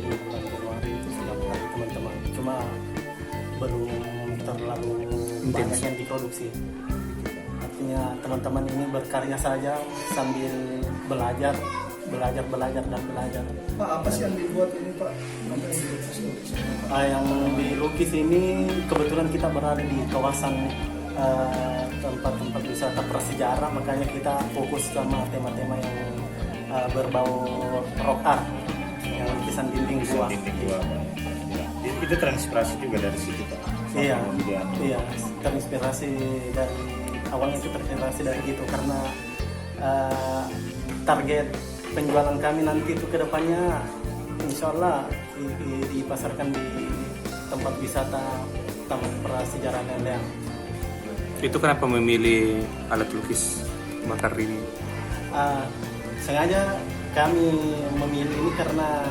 di bulan Januari itu sudah mulai teman-teman, cuma belum terlalu banyak yang diproduksi. Artinya teman-teman ini berkarya saja sambil belajar. Pak, apa sih yang dibuat ini Pak? Apa yang dilukis? Yang dilukis ini kebetulan kita berada di kawasan tempat-tempat wisata prasejarah, makanya kita fokus sama tema-tema yang berbau rock art, yang lukisan dinding gua. Itu terinspirasi juga dari situ Pak. Iya, terinspirasi dari awalnya itu terinspirasi dari gitu karena target penjualan kami nanti itu kedepannya insya Allah dipasarkan di tempat wisata Taman Prasejarah Dendeng. Itu kenapa memilih alat lukis bakar ini? Sengaja kami memilih ini karena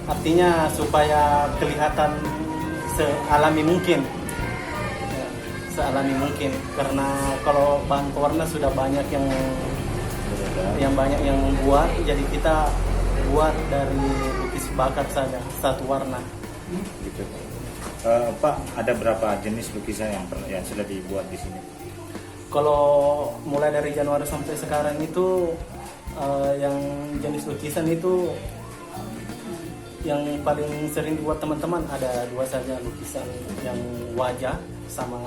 artinya supaya kelihatan sealami mungkin. Karena kalau bahan pewarna sudah banyak yang buat, jadi kita buat dari lukis bakar saja satu warna. Gitu. Pak, ada berapa jenis lukisan yang sudah dibuat di sini? Kalau mulai dari Januari sampai sekarang itu yang jenis lukisan itu yang paling sering dibuat teman-teman ada dua saja, lukisan yang wajah sama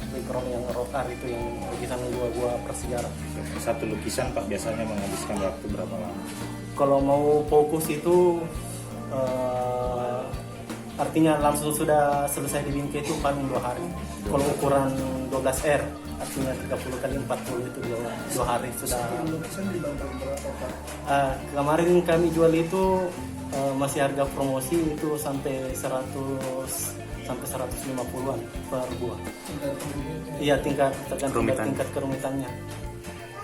background yang rock art itu yang lukisan gua prasejarah. Satu lukisan Pak biasanya menghabiskan waktu berapa lama? Kalau mau fokus itu artinya langsung sudah selesai di bingkai itu paling 2 hari. Kalau ukuran 12R artinya 30 kali 40 itu 2 hari sudah. Lukisan dibantu berapa Pak? Kemarin kami jual itu masih harga promosi itu sampai 150-an per buah. Iya, tergantung tingkat kerumitannya.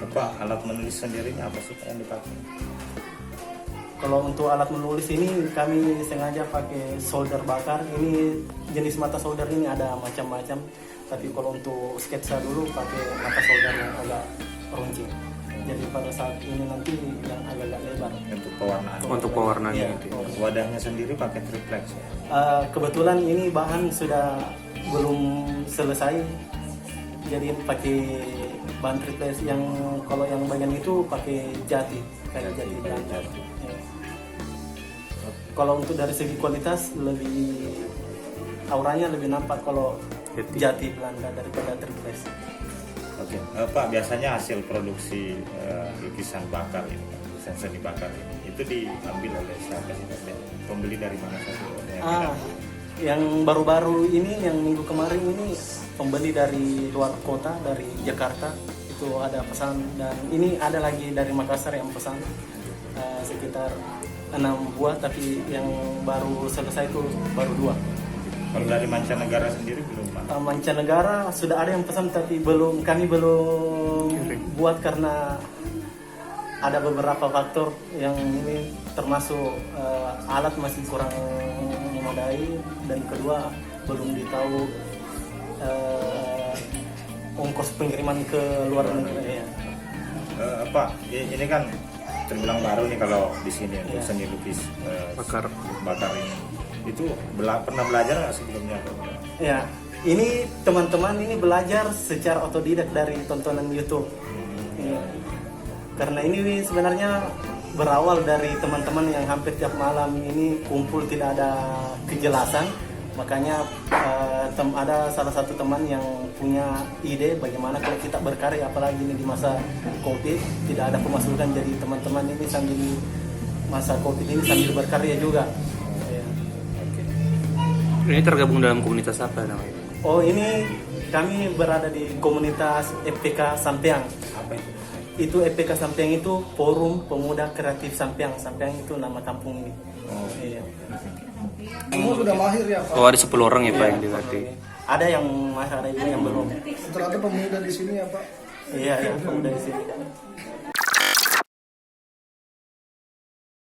Pak, alat menulis sendirinya apa sih yang dipakai? Kalau untuk alat menulis ini kami sengaja pakai solder bakar. Ini jenis mata solder ini ada macam-macam. Tapi kalau untuk sketsa dulu pakai mata solder yang agak runcing. Jadi pada saat ini nanti yang agak lebar. Untuk pewarnaan. Untuk pewarnaan Iya. itu. Wadahnya sendiri pakai triplex ya? Kebetulan ini bahan sudah belum selesai. Jadi pakai bahan triplex yang kalau yang bagian itu pakai jati, kayak jati Belanda. Ya. Kalau untuk dari segi kualitas lebih auranya lebih nampak kalau jati Belanda daripada triplex. Oke, Pak, biasanya hasil produksi lukisan bakar ini, lukisan seni bakar ini, itu diambil oleh siapa sih? Pembeli dari mana saja? Yang baru-baru ini, yang minggu kemarin ini pembeli dari luar kota, dari Jakarta itu ada pesan, dan ini ada lagi dari Makassar yang pesan sekitar 6 buah, tapi yang baru selesai itu baru 2. Kalau dari mancanegara sendiri belum Pak? Mancanegara sudah ada yang pesan tapi kami belum buat karena ada beberapa faktor yang ini termasuk alat masih kurang memadai, dan kedua belum ditahu ongkos pengiriman ke luar negeri. Pak, ini kan terbilang baru nih kalau di sini untuk seni lukis bakar ini. Itu pernah belajar nggak sebelumnya? Ya, ini teman-teman ini belajar secara otodidak dari tontonan YouTube. Ya. Karena ini sebenarnya berawal dari teman-teman yang hampir tiap malam ini kumpul tidak ada kejelasan. Makanya ada salah satu teman yang punya ide bagaimana kalau kita berkarya, apalagi ini di masa COVID tidak ada pemasukan, jadi teman-teman ini sambil masa COVID ini sambil berkarya juga. Ini tergabung dalam komunitas apa namanya? Oh, ini kami berada di komunitas FPK Sampeang. Apa itu? Itu FPK Sampeang itu Forum Pemuda Kreatif Sampeang. Sampeang itu nama kampung ini. Iya. Semua sudah mahir ya Pak? Oh, ada 10 orang ya Pak yang dilatih. Ada yang masih, ada juga yang belum. Ternyata pemuda di sini ya Pak? Iya, pemuda di sini.